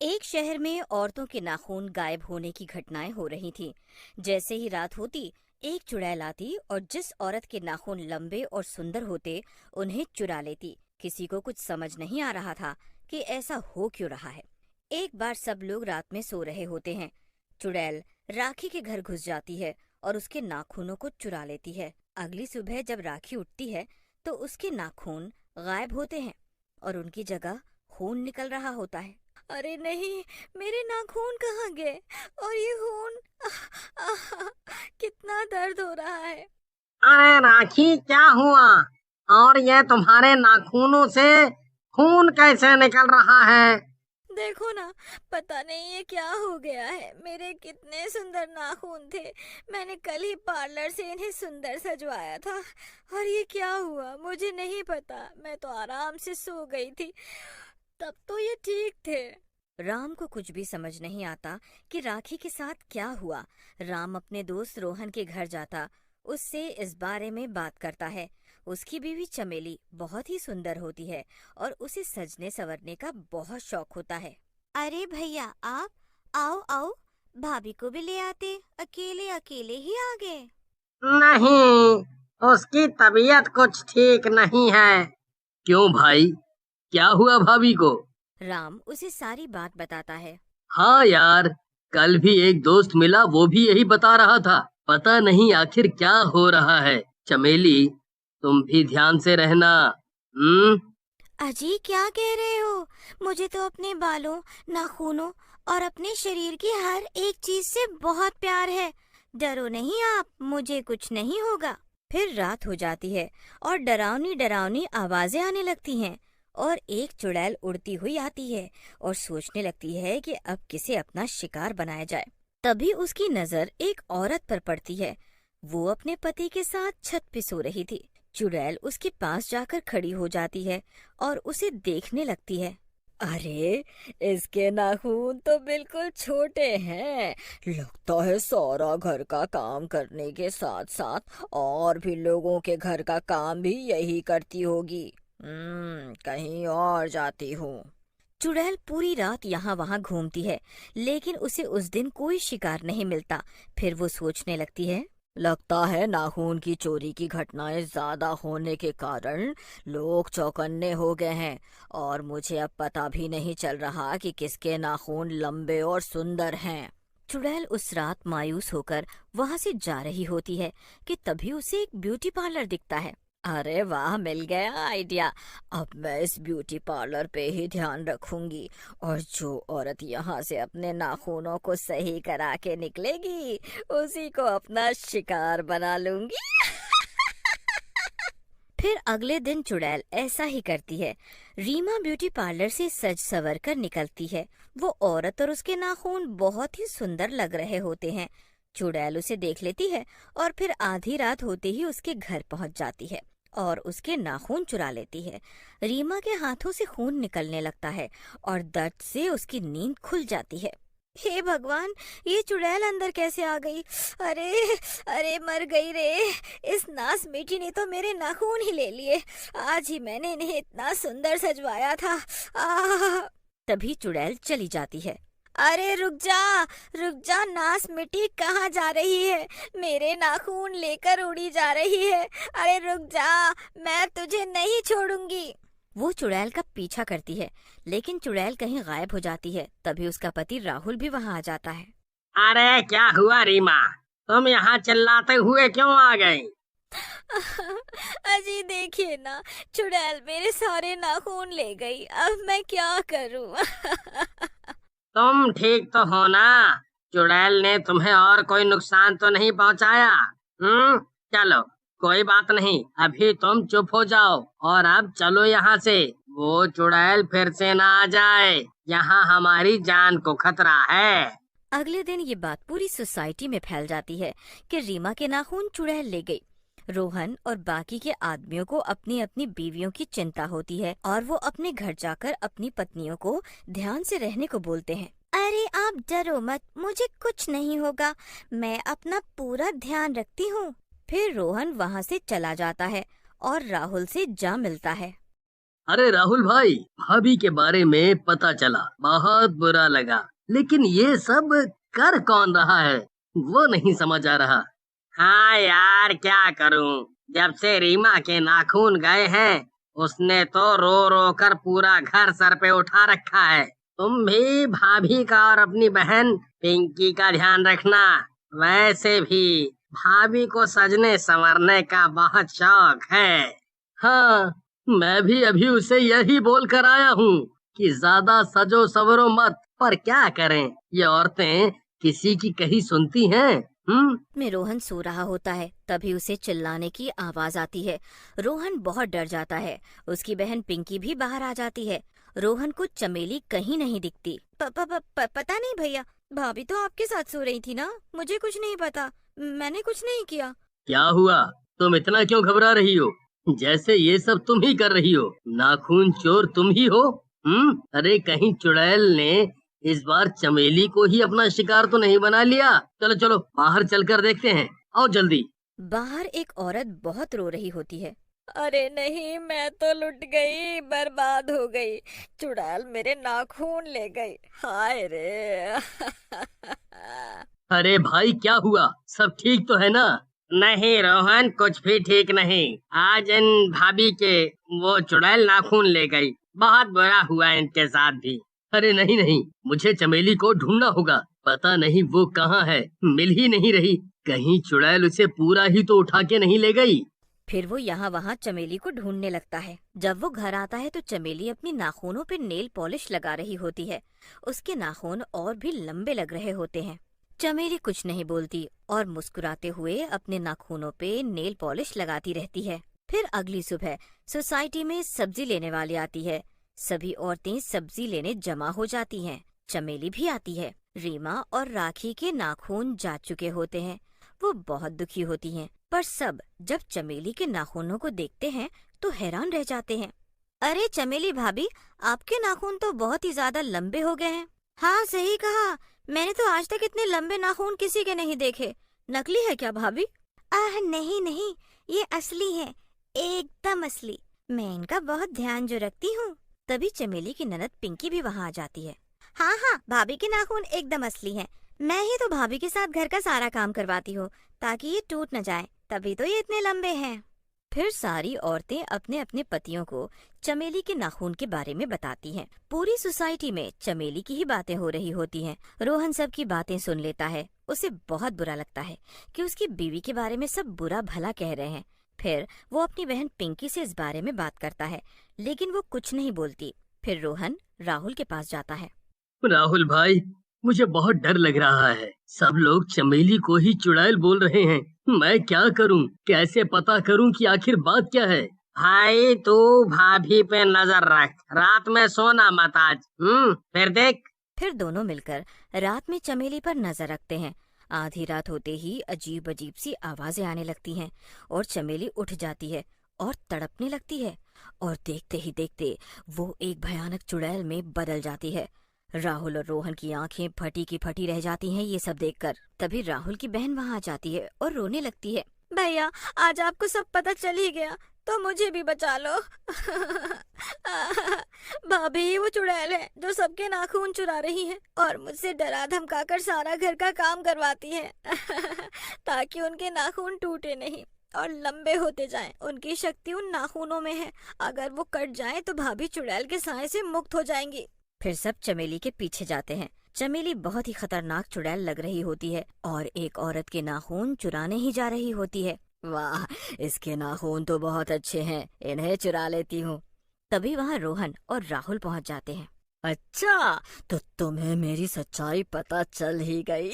एक शहर में औरतों के नाखून गायब होने की घटनाएं हो रही थीं। जैसे ही रात होती, एक चुड़ैल आती और जिस औरत के नाखून लंबे और सुंदर होते, उन्हें चुरा लेती। किसी को कुछ समझ नहीं आ रहा था कि ऐसा हो क्यों रहा है। एक बार सब लोग रात में सो रहे होते हैं। चुड़ैल राखी के घर घुस जाती है और उसके नाखूनों को चुरा लेती है। अगली सुबह जब राखी उठती है तो उसके नाखून गायब होते हैं और उनकी जगह खून निकल रहा होता है। अरे नहीं, मेरे नाखून कहाँ गए? और ये खून, आह, आह, कितना दर्द हो रहा है। अरे राखी, क्या हुआ? और ये तुम्हारे नाखूनों से खून कैसे निकल रहा है? देखो ना, पता नहीं ये क्या हो गया है। मेरे कितने सुंदर नाखून थे। मैंने कल ही पार्लर से इन्हें सुंदर सजवाया था और ये क्या हुआ मुझे नहीं पता। मैं तो आराम से सो गई थी, तब तो ये ठीक थे। राम को कुछ भी समझ नहीं आता कि राखी के साथ क्या हुआ। राम अपने दोस्त रोहन के घर जाता, उससे इस बारे में बात करता है। उसकी बीवी चमेली बहुत ही सुंदर होती है और उसे सजने संवरने का बहुत शौक होता है। अरे भैया, आप आओ आओ, भाभी को भी ले आते, अकेले अकेले ही आ गए। नहीं, उसकी तबीयत कुछ ठीक नहीं है। क्यों भाई, क्या हुआ भाभी को? राम उसे सारी बात बताता है। हाँ यार, कल भी एक दोस्त मिला, वो भी यही बता रहा था। पता नहीं आखिर क्या हो रहा है। चमेली, तुम भी ध्यान से रहना। हम्म। अजी, क्या कह रहे हो? मुझे तो अपने बालों, नाखूनों और अपने शरीर की हर एक चीज से बहुत प्यार है। डरो नहीं आप, मुझे कुछ नहीं होगा। फिर रात हो जाती है और डरावनी डरावनी आवाजें आने लगती हैं और एक चुड़ैल उड़ती हुई आती है और सोचने लगती है कि अब किसे अपना शिकार बनाया जाए। तभी उसकी नजर एक औरत पर पड़ती है। वो अपने पति के साथ छत पे सो रही थी। चुड़ैल उसके पास जाकर खड़ी हो जाती है और उसे देखने लगती है। अरे, इसके नाखून तो बिल्कुल छोटे हैं। लगता है सारा घर का काम करने के साथ साथ और भी लोगों के घर का काम भी यही करती होगी। कहीं और जाती हूँ। चुड़ैल पूरी रात यहाँ वहाँ घूमती है, लेकिन उसे उस दिन कोई शिकार नहीं मिलता। फिर वो सोचने लगती है, लगता है नाखून की चोरी की घटनाएं ज्यादा होने के कारण लोग चौकन्ने हो गए हैं और मुझे अब पता भी नहीं चल रहा कि किसके नाखून लंबे और सुंदर हैं। चुड़ैल उस रात मायूस होकर वहां से जा रही होती है कि तभी उसे एक ब्यूटी पार्लर दिखता है। अरे वाह, मिल गया आइडिया। अब मैं इस ब्यूटी पार्लर पे ही ध्यान रखूंगी और जो औरत यहाँ से अपने नाखूनों को सही करा के निकलेगी, उसी को अपना शिकार बना लूंगी। फिर अगले दिन चुड़ैल ऐसा ही करती है। रीमा ब्यूटी पार्लर से सज सवर कर निकलती है। वो औरत और उसके नाखून बहुत ही सुंदर लग रहे होते हैं। चुड़ैल उसे देख लेती है और फिर आधी रात होते ही उसके घर पहुंच जाती है और उसके नाखून चुरा लेती है। रीमा के हाथों से खून निकलने लगता है और दर्द से उसकी नींद खुल जाती है। हे भगवान, ये चुड़ैल अंदर कैसे आ गई? अरे, अरे मर गई रे। इस नास मीठी ने तो मेरे नाखून ही ले लिए। आज ही मैंने इन्हें इतना सुंदर सजवाया था। तभी चुड़ैल चली जाती है। अरे रुक जा नास मिट्टी, कहाँ जा रही है? मेरे नाखून लेकर उड़ी जा रही है। अरे रुक जा, मैं तुझे नहीं छोड़ूंगी। वो चुड़ैल का पीछा करती है, लेकिन चुड़ैल कहीं गायब हो जाती है। तभी उसका पति राहुल भी वहां आ जाता है। अरे क्या हुआ रीमा, तुम यहाँ चिल्लाते हुए क्यों आ गई? अजी देखिए ना, चुड़ैल मेरे सारे नाखून ले गई। अब मैं क्या करूं? तुम ठीक तो हो ना? चुड़ैल ने तुम्हें और कोई नुकसान तो नहीं पहुंचाया? चलो, कोई बात नहीं, अभी तुम चुप हो जाओ और अब चलो यहाँ से। वो चुड़ैल फिर से ना आ जाए, यहाँ हमारी जान को खतरा है। अगले दिन ये बात पूरी सोसाइटी में फैल जाती है कि रीमा के नाखून चुड़ैल ले गई। रोहन और बाकी के आदमियों को अपनी अपनी बीवियों की चिंता होती है और वो अपने घर जाकर अपनी पत्नियों को ध्यान से रहने को बोलते हैं। अरे आप डरो मत, मुझे कुछ नहीं होगा, मैं अपना पूरा ध्यान रखती हूँ। फिर रोहन वहाँ से चला जाता है और राहुल से जा मिलता है। अरे राहुल भाई, भाभी के बारे में पता चला, बहुत बुरा लगा, लेकिन ये सब कर कौन रहा है वो नहीं समझ आ रहा। हाँ यार, क्या करूं, जब से रीमा के नाखून गए हैं उसने तो रो रो कर पूरा घर सर पे उठा रखा है। तुम भी भाभी का और अपनी बहन पिंकी का ध्यान रखना। वैसे भी भाभी को सजने संवरने का बहुत शौक है। हाँ, मैं भी अभी उसे यही बोल कर आया हूँ कि ज्यादा सजो सवरो मत, पर क्या करें, ये औरतें किसी की कहीं सुनती हैं। में रोहन सो रहा होता है, तभी उसे चिल्लाने की आवाज आती है। रोहन बहुत डर जाता है। उसकी बहन पिंकी भी बाहर आ जाती है। रोहन को चमेली कहीं नहीं दिखती। पता नहीं भैया, भाभी तो आपके साथ सो रही थी ना, मुझे कुछ नहीं पता, मैंने कुछ नहीं किया। क्या हुआ, तुम इतना क्यों घबरा रही हो, जैसे ये सब तुम ही कर रही हो। नाखून चोर तुम ही हो। अरे कहीं चुड़ैल ने इस बार चमेली को ही अपना शिकार तो नहीं बना लिया। चलो चलो बाहर चलकर देखते हैं, आओ जल्दी। बाहर एक औरत बहुत रो रही होती है। अरे नहीं, मैं तो लुट गई, बर्बाद हो गई, चुड़ैल मेरे नाखून ले गई, हाय रे। अरे भाई क्या हुआ, सब ठीक तो है ना? नहीं रोहन, कुछ भी ठीक नहीं। आज इन भाभी के वो चुड़ैल नाखून ले गई, बहुत बुरा हुआ इनके साथ भी। अरे नहीं नहीं, मुझे चमेली को ढूंढना होगा, पता नहीं वो कहाँ है, मिल ही नहीं रही। कहीं चुड़ैल उसे पूरा ही तो उठा के नहीं ले गई। फिर वो यहाँ वहाँ चमेली को ढूंढने लगता है। जब वो घर आता है तो चमेली अपनी नाखूनों पे नेल पॉलिश लगा रही होती है। उसके नाखून और भी लंबे लग रहे होते हैं। चमेली कुछ नहीं बोलती और मुस्कुराते हुए अपने नाखूनों पे नेल पॉलिश लगाती रहती है। फिर अगली सुबह सोसाइटी में सब्जी लेने वाली आती है। सभी औरतें सब्जी लेने जमा हो जाती हैं। चमेली भी आती है। रीमा और राखी के नाखून जा चुके होते हैं। वो बहुत दुखी होती हैं, पर सब जब चमेली के नाखूनों को देखते हैं तो हैरान रह जाते हैं। अरे चमेली भाभी, आपके नाखून तो बहुत ही ज्यादा लंबे हो गए हैं। हाँ सही कहा, मैंने तो आज तक इतने लंबे नाखून किसी के नहीं देखे। नकली है क्या भाभी? नहीं नहीं, ये असली है, एकदम असली। मैं इनका बहुत ध्यान जो रखती हूँ। तभी चमेली की ननद पिंकी भी वहाँ आ जाती है। हाँ हाँ, भाभी के नाखून एकदम असली हैं। मैं ही तो भाभी के साथ घर का सारा काम करवाती हूँ ताकि ये टूट न जाए, तभी तो ये इतने लंबे हैं। फिर सारी औरतें अपने अपने पतियों को चमेली के नाखून के बारे में बताती हैं। पूरी सोसाइटी में चमेली की ही बातें हो रही होती हैं। रोहन सब की बातें सुन लेता है। उसे बहुत बुरा लगता है कि उसकी बीवी के बारे में सब बुरा भला कह रहे हैं। फिर वो अपनी बहन पिंकी से इस बारे में बात करता है, लेकिन वो कुछ नहीं बोलती। फिर रोहन राहुल के पास जाता है। राहुल भाई, मुझे बहुत डर लग रहा है, सब लोग चमेली को ही चुड़ैल बोल रहे हैं। मैं क्या करूं, कैसे पता करूं कि आखिर बात क्या है? भाई तू भाभी पे नजर रख, रात में सोना मत आज। फिर देख। फिर दोनों मिलकर रात में चमेली पर नजर रखते हैं। आधी रात होते ही अजीब अजीब सी आवाजें आने लगती हैं और चमेली उठ जाती है और तड़पने लगती है और देखते ही देखते वो एक भयानक चुड़ैल में बदल जाती है। राहुल और रोहन की आंखें फटी की फटी रह जाती हैं ये सब देखकर। तभी राहुल की बहन वहाँ आ जाती है और रोने लगती है। भैया, आज आपको सब पता चल ही गया तो मुझे भी बचा लो। भाभी वो चुड़ैल है जो सबके नाखून चुरा रही है और मुझसे डरा धमकाकर सारा घर का काम करवाती है ताकि उनके नाखून टूटे नहीं और लंबे होते जाएं। उनकी शक्ति उन नाखूनों में है, अगर वो कट जाएं तो भाभी चुड़ैल के साए से मुक्त हो जाएंगी। फिर सब चमेली के पीछे जाते हैं। चमेली बहुत ही खतरनाक चुड़ैल लग रही होती है और एक औरत के नाखून चुराने ही जा रही होती है। वाह, इसके नाखून तो बहुत अच्छे हैं, इन्हें चुरा लेती हूँ। तभी वहाँ रोहन और राहुल पहुँच जाते हैं। अच्छा, तो तुम्हें मेरी सच्चाई पता चल ही गई।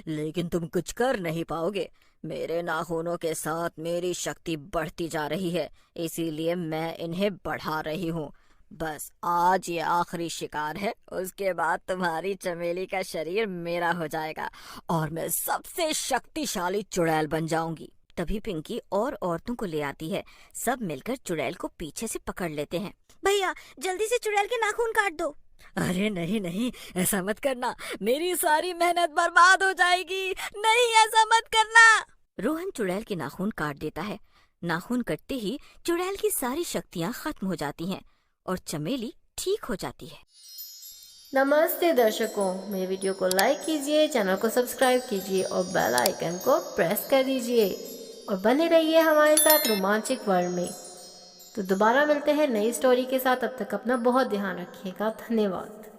लेकिन तुम कुछ कर नहीं पाओगे। मेरे नाखूनों के साथ मेरी शक्ति बढ़ती जा रही है, इसीलिए मैं इन्हें बढ़ा रही हूँ। बस आज ये आखिरी शिकार है, उसके बाद तुम्हारी चमेली का शरीर मेरा हो जाएगा और मैं सबसे शक्तिशाली चुड़ैल बन जाऊंगी। तभी पिंकी और औरतों को ले आती है। सब मिलकर चुड़ैल को पीछे से पकड़ लेते हैं। भैया, जल्दी से चुड़ैल के नाखून काट दो। अरे नहीं नहीं, ऐसा मत करना, मेरी सारी मेहनत बर्बाद हो जाएगी। नहीं, ऐसा मत करना। रोहन चुड़ैल के नाखून काट देता है। नाखून कटते ही चुड़ैल की सारी शक्तियाँ खत्म हो जाती हैं और चमेली ठीक हो जाती है। नमस्ते दर्शकों, मेरे वीडियो को लाइक कीजिए, चैनल को सब्सक्राइब कीजिए और बेल आइकन को प्रेस कर दीजिए और बने रहिए हमारे साथ रोमांचक वर्ल्ड में। तो दोबारा मिलते हैं नई स्टोरी के साथ। अब तक अपना बहुत ध्यान रखिएगा। धन्यवाद।